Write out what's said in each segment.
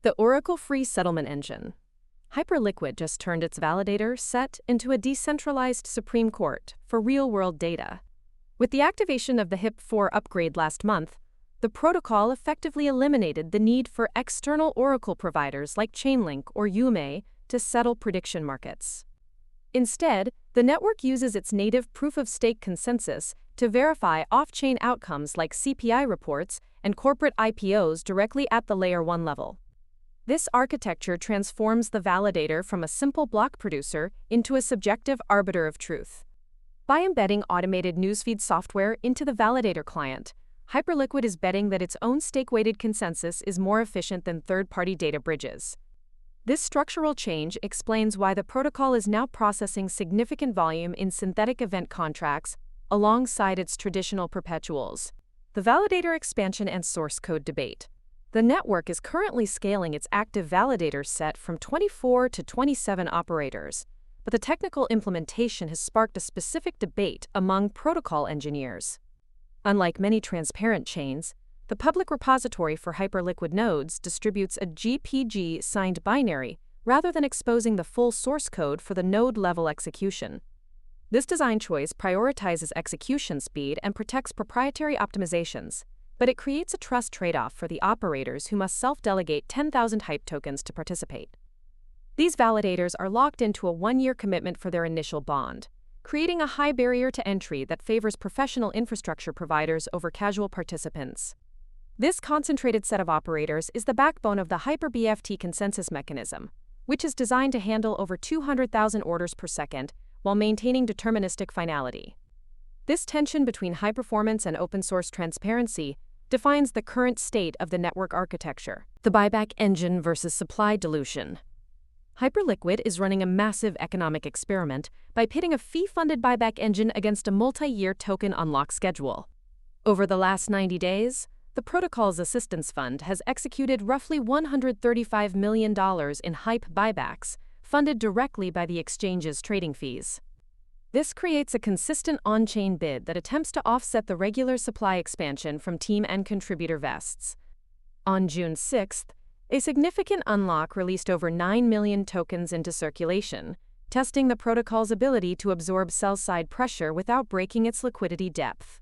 The Oracle-free settlement engine. Hyperliquid just turned its validator set into a decentralized Supreme Court for real-world data. With the activation of the HIP-4 upgrade last month, the protocol effectively eliminated the need for external Oracle providers like Chainlink or Yume to settle prediction markets. Instead, the network uses its native proof-of-stake consensus to verify off-chain outcomes like CPI reports and corporate IPOs directly at the Layer 1 level. This architecture transforms the validator from a simple block producer into a subjective arbiter of truth. By embedding automated newsfeed software into the validator client, Hyperliquid is betting that its own stake-weighted consensus is more efficient than third-party data bridges. This structural change explains why the protocol is now processing significant volume in synthetic event contracts alongside its traditional perpetuals. The validator expansion and source code debate. The network is currently scaling its active validator set from 24 to 27 operators, but the technical implementation has sparked a specific debate among protocol engineers. Unlike many transparent chains, the public repository for Hyperliquid nodes distributes a GPG-signed binary rather than exposing the full source code for the node-level execution. This design choice prioritizes execution speed and protects proprietary optimizations, but it creates a trust trade-off for the operators who must self-delegate 10,000 Hype tokens to participate. These validators are locked into a one-year commitment for their initial bond, creating a high barrier to entry that favors professional infrastructure providers over casual participants. This concentrated set of operators is the backbone of the HyperBFT consensus mechanism, which is designed to handle over 200,000 orders per second while maintaining deterministic finality. This tension between high performance and open-source transparency defines the current state of the network architecture. The buyback engine versus supply dilution. Hyperliquid is running a massive economic experiment by pitting a fee-funded buyback engine against a multi-year token unlock schedule. Over the last 90 days, the protocol's assistance fund has executed roughly $135 million in Hype buybacks, funded directly by the exchange's trading fees. This creates a consistent on-chain bid that attempts to offset the regular supply expansion from team and contributor vests. On June 6th, a significant unlock released over 9 million tokens into circulation, testing the protocol's ability to absorb sell-side pressure without breaking its liquidity depth.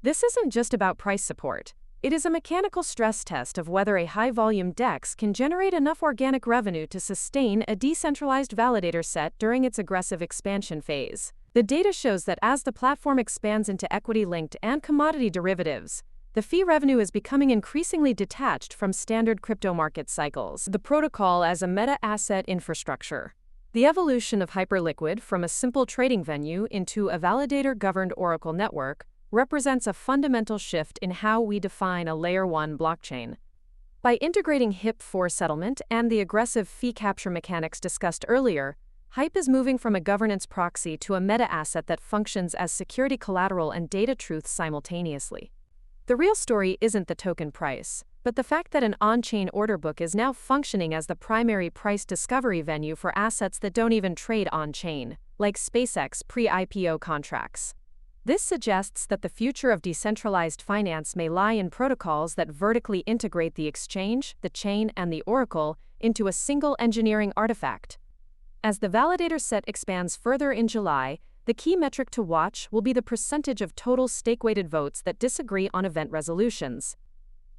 This isn't just about price support. It is a mechanical stress test of whether a high-volume DEX can generate enough organic revenue to sustain a decentralized validator set during its aggressive expansion phase. The data shows that as the platform expands into equity-linked and commodity derivatives, the fee revenue is becoming increasingly detached from standard crypto market cycles. The protocol as a meta-asset infrastructure. The evolution of Hyperliquid from a simple trading venue into a validator-governed Oracle network represents a fundamental shift in how we define a Layer 1 blockchain. By integrating HIP-4 settlement and the aggressive fee capture mechanics discussed earlier, Hype is moving from a governance proxy to a meta-asset that functions as security collateral and data truth simultaneously. The real story isn't the token price, but the fact that an on-chain order book is now functioning as the primary price discovery venue for assets that don't even trade on-chain, like SpaceX pre-IPO contracts. This suggests that the future of decentralized finance may lie in protocols that vertically integrate the exchange, the chain, and the oracle into a single engineering artifact. As the validator set expands further in July, the key metric to watch will be the percentage of total stake-weighted votes that disagree on event resolutions.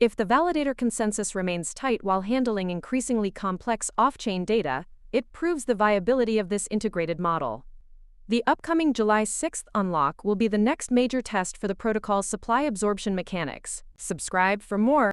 If the validator consensus remains tight while handling increasingly complex off-chain data, it proves the viability of this integrated model. The upcoming July 6th unlock will be the next major test for the protocol's supply absorption mechanics. Subscribe for more.